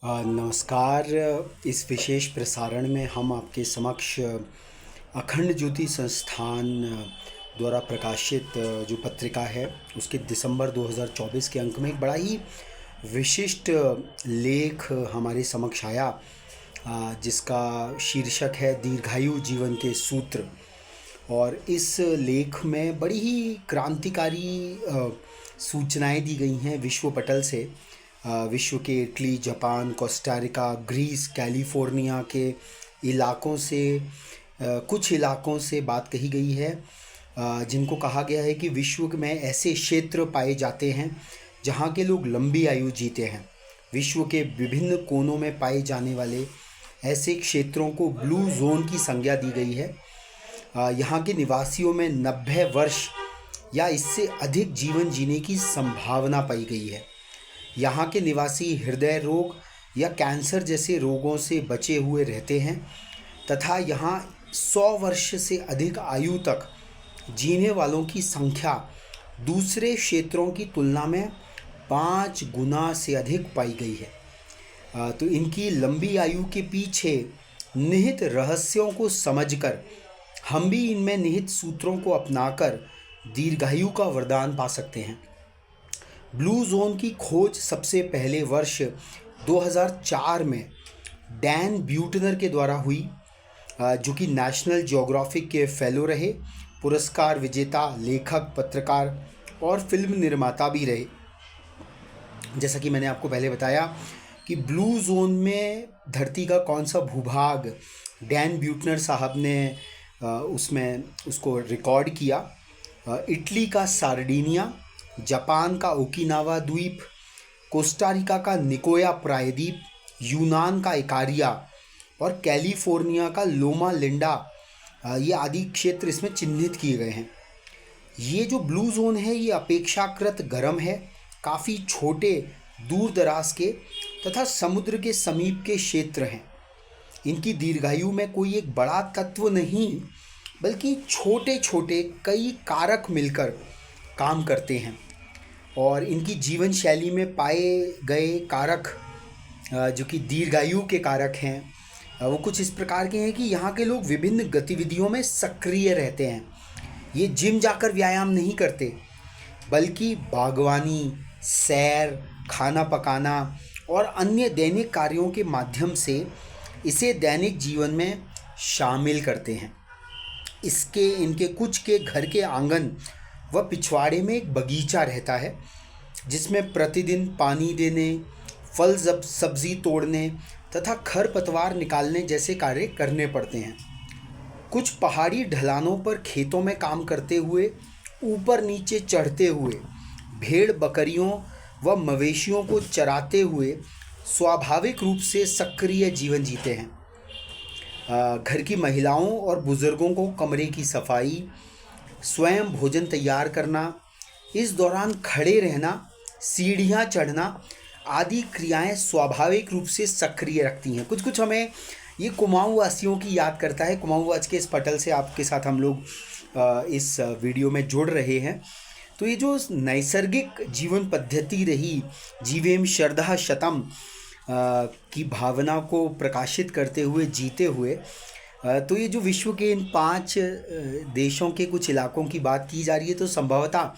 नमस्कार। इस विशेष प्रसारण में हम आपके समक्ष अखंड ज्योति संस्थान द्वारा प्रकाशित जो पत्रिका है उसके दिसंबर 2024 के अंक में एक बड़ा ही विशिष्ट लेख हमारे समक्ष आया, जिसका शीर्षक है दीर्घायु जीवन के सूत्र। और इस लेख में बड़ी ही क्रांतिकारी सूचनाएं दी गई हैं विश्व पटल से। विश्व के Italy, Japan, Costa Rica, Greece, California के इलाकों से कुछ इलाकों से बात कही गई है, जिनको कहा गया है कि विश्व में ऐसे क्षेत्र पाए जाते हैं जहाँ के लोग लंबी आयु जीते हैं। विश्व के विभिन्न कोनों में पाए जाने वाले ऐसे क्षेत्रों को ब्लू जोन की संज्ञा दी गई है। यहाँ के निवासियों में 90 वर्ष या इससे अधिक जीवन जीने की संभावना पाई गई है। यहाँ के निवासी हृदय रोग या कैंसर जैसे रोगों से बचे हुए रहते हैं तथा यहाँ 100 वर्ष से अधिक आयु तक जीने वालों की संख्या दूसरे क्षेत्रों की तुलना में 5 गुना से अधिक पाई गई है। तो इनकी लंबी आयु के पीछे निहित रहस्यों को समझकर हम भी इनमें निहित सूत्रों को अपनाकर दीर्घायु का वरदान पा सकते हैं। ब्लू जोन की खोज सबसे पहले वर्ष 2004 में डैन ब्यूटनर के द्वारा हुई, जो कि नेशनल ज्योग्राफिक के फेलो रहे, पुरस्कार विजेता लेखक, पत्रकार और फिल्म निर्माता भी रहे। जैसा कि मैंने आपको पहले बताया कि ब्लू जोन में धरती का कौन सा भूभाग डैन ब्यूटनर साहब ने उसमें उसको रिकॉर्ड किया। इटली का सार्डिनिया, जापान का ओकिनावा द्वीप, कोस्टारिका का निकोया प्रायद्वीप, यूनान का इकारिया और कैलिफोर्निया का लोमा लिंडा, ये आदि क्षेत्र इसमें चिन्हित किए गए हैं। ये जो ब्लू जोन है ये अपेक्षाकृत गर्म है, काफ़ी छोटे, दूर दराज के तथा समुद्र के समीप के क्षेत्र हैं। इनकी दीर्घायु में कोई एक बड़ा तत्व नहीं बल्कि छोटे छोटे कई कारक मिलकर काम करते हैं। और इनकी जीवन शैली में पाए गए कारक, जो कि दीर्घायु के कारक हैं, वो कुछ इस प्रकार के हैं कि यहाँ के लोग विभिन्न गतिविधियों में सक्रिय रहते हैं। ये जिम जाकर व्यायाम नहीं करते बल्कि बागवानी, सैर, खाना पकाना और अन्य दैनिक कार्यों के माध्यम से इसे दैनिक जीवन में शामिल करते हैं। इनके कुछ के घर के आंगन व पिछवाड़े में एक बगीचा रहता है जिसमें प्रतिदिन पानी देने, फल सब्जी तोड़ने तथा खरपतवार निकालने जैसे कार्य करने पड़ते हैं। कुछ पहाड़ी ढलानों पर खेतों में काम करते हुए, ऊपर नीचे चढ़ते हुए, भेड़ बकरियों व मवेशियों को चराते हुए स्वाभाविक रूप से सक्रिय जीवन जीते हैं। घर की महिलाओं और बुजुर्गों को कमरे की सफाई, स्वयं भोजन तैयार करना, इस दौरान खड़े रहना, सीढ़ियाँ चढ़ना आदि क्रियाएं स्वाभाविक रूप से सक्रिय रखती हैं। कुछ कुछ हमें ये कुमाऊँ वासियों की याद करता है। कुमाऊँ आज के इस पटल से आपके साथ हम लोग इस वीडियो में जुड़ रहे हैं। तो ये जो नैसर्गिक जीवन पद्धति रही, जीवेम शरदः शतम की भावना को प्रकाशित करते हुए जीते हुए, तो ये जो विश्व के इन 5 देशों के कुछ इलाकों की बात की जा रही है, तो संभवतः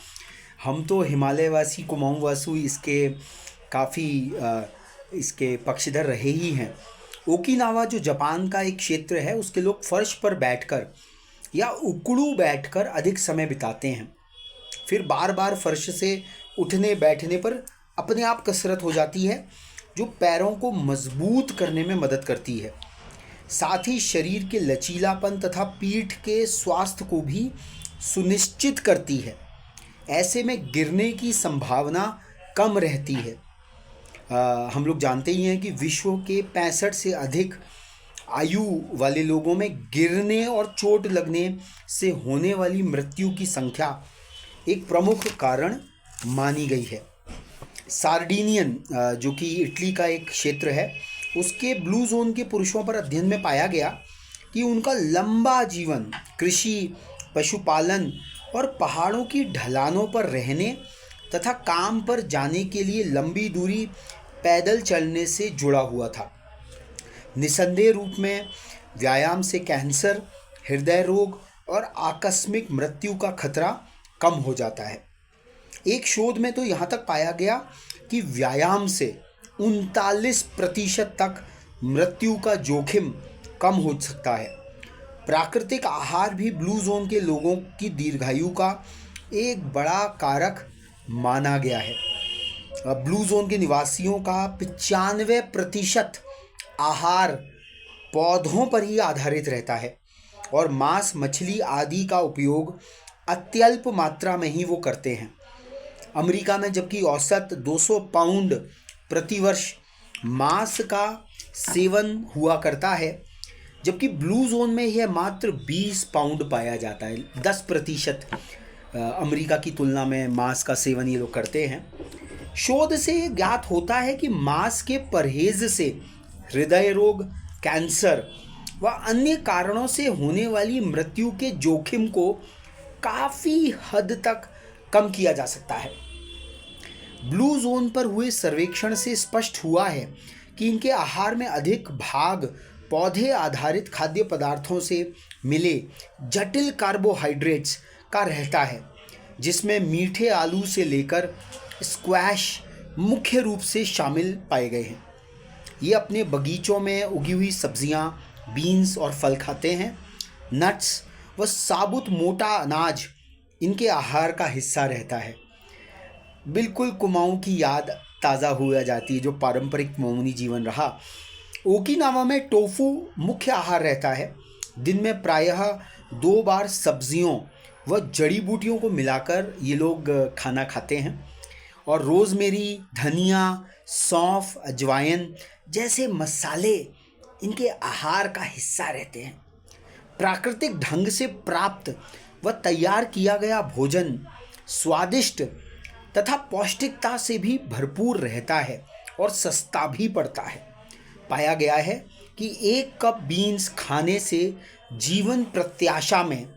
हम तो हिमालयवासी, कुमाऊँ वासु इसके काफ़ी इसके पक्षधर रहे ही हैं। ओकिनावा जो जापान का एक क्षेत्र है, उसके लोग फर्श पर बैठकर या उकड़ू बैठकर अधिक समय बिताते हैं। फिर बार बार फर्श से उठने बैठने पर अपने आप कसरत हो जाती है, जो पैरों को मजबूत करने में मदद करती है। साथ ही शरीर के लचीलापन तथा पीठ के स्वास्थ्य को भी सुनिश्चित करती है। ऐसे में गिरने की संभावना कम रहती है। हम लोग जानते ही हैं कि विश्व के 65 से अधिक आयु वाले लोगों में गिरने और चोट लगने से होने वाली मृत्यु की संख्या एक प्रमुख कारण मानी गई है। सार्डिनियन, जो कि इटली का एक क्षेत्र है, उसके ब्लू जोन के पुरुषों पर अध्ययन में पाया गया कि उनका लंबा जीवन कृषि, पशुपालन और पहाड़ों की ढलानों पर रहने तथा काम पर जाने के लिए लंबी दूरी पैदल चलने से जुड़ा हुआ था। निसंदेह रूप में व्यायाम से कैंसर, हृदय रोग और आकस्मिक मृत्यु का खतरा कम हो जाता है। एक शोध में तो यहाँ तक पाया गया कि व्यायाम से 39% तक मृत्यु का जोखिम कम हो सकता है। प्राकृतिक आहार भी ब्लू जोन के लोगों की दीर्घायु का एक बड़ा कारक माना गया है। ब्लू जोन के निवासियों का 95% आहार पौधों पर ही आधारित रहता है और मांस, मछली आदि का उपयोग अत्यल्प मात्रा में ही वो करते हैं। अमेरिका में जबकि औसत 200 पाउंड प्रतिवर्ष मांस का सेवन हुआ करता है, जबकि ब्लू जोन में यह मात्र 20 पाउंड पाया जाता है। 10% अमेरिका की तुलना में मांस का सेवन ये लोग करते हैं। शोध से ज्ञात होता है कि मांस के परहेज से हृदय रोग, कैंसर व अन्य कारणों से होने वाली मृत्यु के जोखिम को काफ़ी हद तक कम किया जा सकता है। ब्लू जोन पर हुए सर्वेक्षण से स्पष्ट हुआ है कि इनके आहार में अधिक भाग पौधे आधारित खाद्य पदार्थों से मिले जटिल कार्बोहाइड्रेट्स का रहता है, जिसमें मीठे आलू से लेकर स्क्वैश मुख्य रूप से शामिल पाए गए हैं। ये अपने बगीचों में उगी हुई सब्जियां, बीन्स और फल खाते हैं। नट्स व साबुत मोटा अनाज इनके आहार का हिस्सा रहता है। बिल्कुल कुमाऊं की याद ताज़ा हो जाती है, जो पारंपरिक मामूनी जीवन रहा। ओकिनावा में टोफू मुख्य आहार रहता है। दिन में प्रायः 2 बार सब्जियों व जड़ी बूटियों को मिलाकर ये लोग खाना खाते हैं और रोज़मेरी, धनिया, सौंफ, अजवाइन जैसे मसाले इनके आहार का हिस्सा रहते हैं। प्राकृतिक ढंग से प्राप्त व तैयार किया गया भोजन स्वादिष्ट तथा पौष्टिकता से भी भरपूर रहता है और सस्ता भी पड़ता है। पाया गया है कि 1 कप बीन्स खाने से जीवन प्रत्याशा में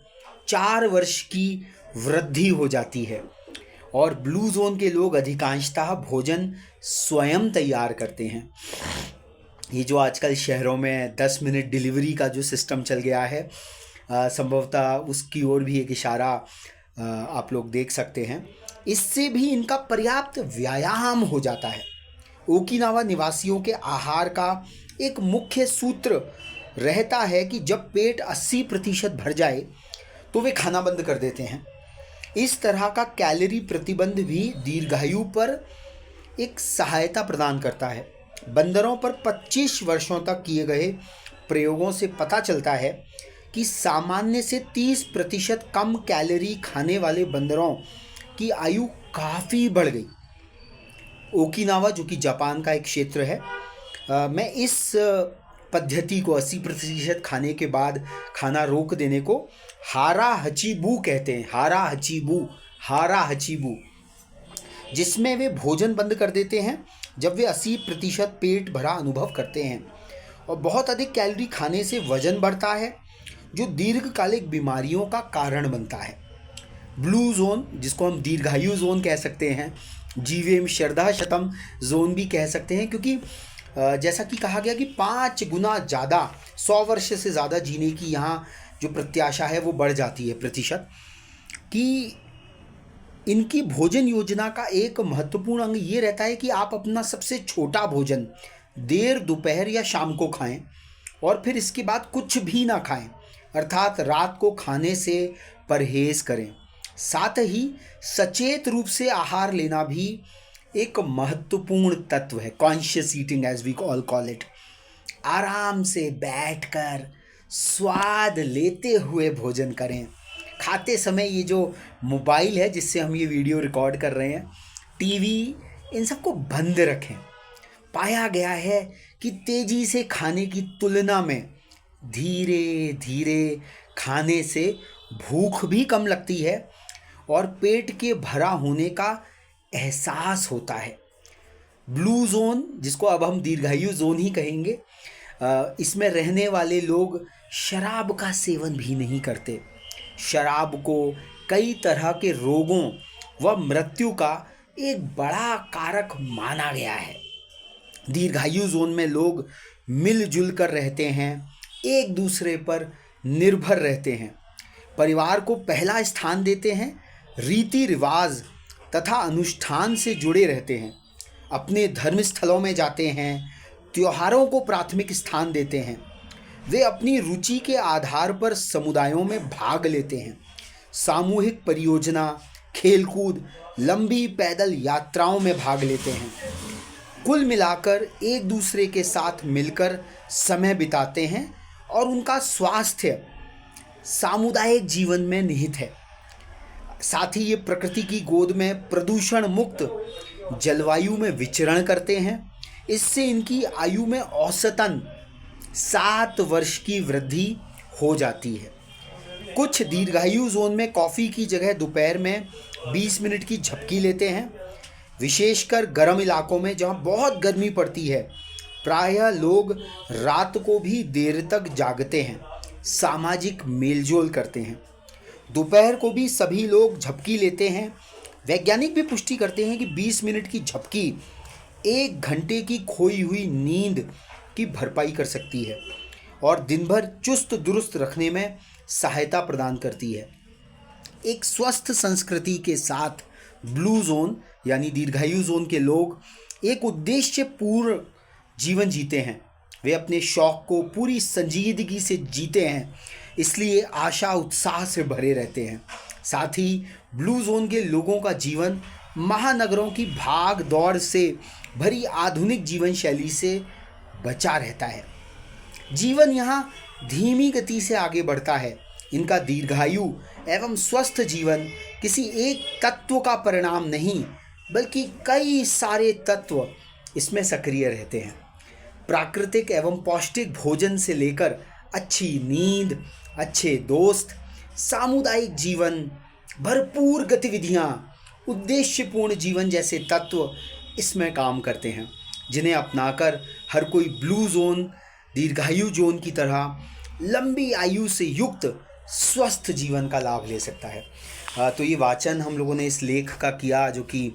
4 वर्ष की वृद्धि हो जाती है और ब्लू जोन के लोग अधिकांशतः भोजन स्वयं तैयार करते हैं। ये जो आजकल शहरों में 10 मिनट डिलीवरी का जो सिस्टम चल गया है, संभवतः उसकी ओर भी एक इशारा आप लोग देख सकते हैं। इससे भी इनका पर्याप्त व्यायाम हो जाता है। ओकिनावा निवासियों के आहार का एक मुख्य सूत्र रहता है कि जब पेट 80% भर जाए तो वे खाना बंद कर देते हैं। इस तरह का कैलोरी प्रतिबंध भी दीर्घायु पर एक सहायता प्रदान करता है। बंदरों पर 25 वर्षों तक किए गए प्रयोगों से पता चलता है कि सामान्य से 30% कम कैलोरी खाने वाले बंदरों की आयु काफ़ी बढ़ गई। ओकिनावा, जो कि जापान का एक क्षेत्र है, में इस पद्धति को 80% खाने के बाद खाना रोक देने को हारा हचीबू कहते हैं। हारा हचीबू, जिसमें वे भोजन बंद कर देते हैं जब वे 80% पेट भरा अनुभव करते हैं। और बहुत अधिक कैलोरी खाने से वजन बढ़ता है, जो दीर्घकालिक बीमारियों का कारण बनता है। ब्लू जोन, जिसको हम दीर्घायु जोन कह सकते हैं, जीवेम शरदा शतम जोन भी कह सकते हैं, क्योंकि जैसा कि कहा गया कि 5 गुना ज़्यादा 100 वर्ष से ज़्यादा जीने की यहाँ जो प्रत्याशा है वो बढ़ जाती है प्रतिशत। कि इनकी भोजन योजना का एक महत्वपूर्ण अंग ये रहता है कि आप अपना सबसे छोटा भोजन देर दोपहर या शाम को खाएं और फिर इसके बाद कुछ भी ना खाएं, अर्थात रात को खाने से परहेज करें। साथ ही सचेत रूप से आहार लेना भी एक महत्वपूर्ण तत्व है। Conscious eating as we call it. आराम से बैठकर स्वाद लेते हुए भोजन करें। खाते समय ये जो मोबाइल है जिससे हम ये वीडियो रिकॉर्ड कर रहे हैं, टीवी, इन सबको बंद रखें। पाया गया है कि तेज़ी से खाने की तुलना में धीरे धीरे खाने से भूख भी कम लगती है और पेट के भरा होने का एहसास होता है। ब्लू जोन, जिसको अब हम दीर्घायु जोन ही कहेंगे, इसमें रहने वाले लोग शराब का सेवन भी नहीं करते। शराब को कई तरह के रोगों व मृत्यु का एक बड़ा कारक माना गया है। दीर्घायु जोन में लोग मिलजुल कर रहते हैं, एक दूसरे पर निर्भर रहते हैं, परिवार को पहला स्थान देते हैं, रीति रिवाज तथा अनुष्ठान से जुड़े रहते हैं, अपने धर्म स्थलों में जाते हैं, त्योहारों को प्राथमिक स्थान देते हैं। वे अपनी रुचि के आधार पर समुदायों में भाग लेते हैं, सामूहिक परियोजना, खेलकूद, लंबी पैदल यात्राओं में भाग लेते हैं। कुल मिलाकर एक दूसरे के साथ मिलकर समय बिताते हैं और उनका स्वास्थ्य सामुदायिक जीवन में निहित है। साथ ही ये प्रकृति की गोद में प्रदूषण मुक्त जलवायु में विचरण करते हैं। इससे इनकी आयु में औसतन 7 वर्ष की वृद्धि हो जाती है। कुछ दीर्घायु जोन में कॉफ़ी की जगह दोपहर में 20 मिनट की झपकी लेते हैं। विशेषकर गर्म इलाकों में जहाँ बहुत गर्मी पड़ती है, प्रायः लोग रात को भी देर तक जागते हैं, सामाजिक मेलजोल करते हैं। दोपहर को भी सभी लोग झपकी लेते हैं। वैज्ञानिक भी पुष्टि करते हैं कि 20 मिनट की झपकी 1 घंटे की खोई हुई नींद की भरपाई कर सकती है और दिन भर चुस्त दुरुस्त रखने में सहायता प्रदान करती है। एक स्वस्थ संस्कृति के साथ ब्लू जोन यानी दीर्घायु जोन के लोग एक उद्देश्यपूर्ण जीवन जीते हैं। वे अपने शौक को पूरी संजीदगी से जीते हैं, इसलिए आशा उत्साह से भरे रहते हैं। साथ ही ब्लू जोन के लोगों का जीवन महानगरों की भाग दौड़ से भरी आधुनिक जीवन शैली से बचा रहता है। जीवन यहाँ धीमी गति से आगे बढ़ता है। इनका दीर्घायु एवं स्वस्थ जीवन किसी एक तत्व का परिणाम नहीं, बल्कि कई सारे तत्व इसमें सक्रिय रहते हैं। प्राकृतिक एवं पौष्टिक भोजन से लेकर अच्छी नींद, अच्छे दोस्त, सामुदायिक जीवन, भरपूर गतिविधियाँ, उद्देश्यपूर्ण जीवन जैसे तत्व इसमें काम करते हैं, जिन्हें अपनाकर हर कोई ब्लू जोन, दीर्घायु जोन की तरह लंबी आयु से युक्त स्वस्थ जीवन का लाभ ले सकता है। तो ये वाचन हम लोगों ने इस लेख का किया, जो कि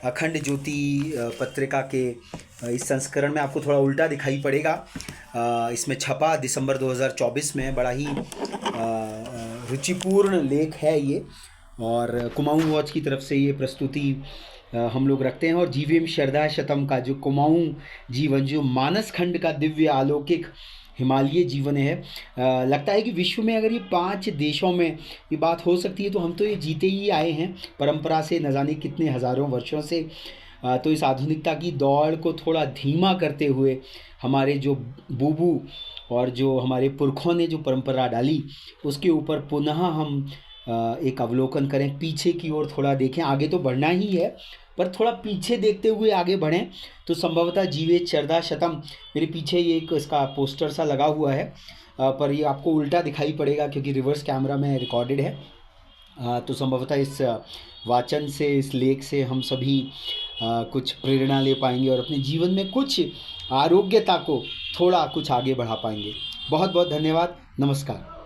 अखंड ज्योति पत्रिका के इस संस्करण में आपको थोड़ा उल्टा दिखाई पड़ेगा। इसमें छपा दिसंबर 2024 में। बड़ा ही रुचिपूर्ण लेख है ये, और कुमाऊँ वॉच की तरफ से ये प्रस्तुति हम लोग रखते हैं। और जीवेम शरदा शतम का जो कुमाऊँ जीवन, जो मानस खंड का दिव्य अलौकिक हिमालय जीवन है, लगता है कि विश्व में अगर ये 5 देशों में ये बात हो सकती है तो हम तो ये जीते ही आए हैं परंपरा से, न जाने कितने हज़ारों वर्षों से। तो इस आधुनिकता की दौड़ को थोड़ा धीमा करते हुए हमारे जो बूबू और जो हमारे पुरखों ने जो परंपरा डाली, उसके ऊपर पुनः हम एक अवलोकन करें, पीछे की ओर थोड़ा देखें। आगे तो बढ़ना ही है, पर थोड़ा पीछे देखते हुए आगे बढ़ें तो संभवतः जीवे शरदा शतम, मेरे पीछे ये एक इसका पोस्टर सा लगा हुआ है, पर ये आपको उल्टा दिखाई पड़ेगा क्योंकि रिवर्स कैमरा में रिकॉर्डेड है। तो संभवतः इस वाचन से, इस लेख से हम सभी कुछ प्रेरणा ले पाएंगे और अपने जीवन में कुछ आरोग्यता को थोड़ा कुछ आगे बढ़ा पाएंगे। बहुत बहुत धन्यवाद। नमस्कार।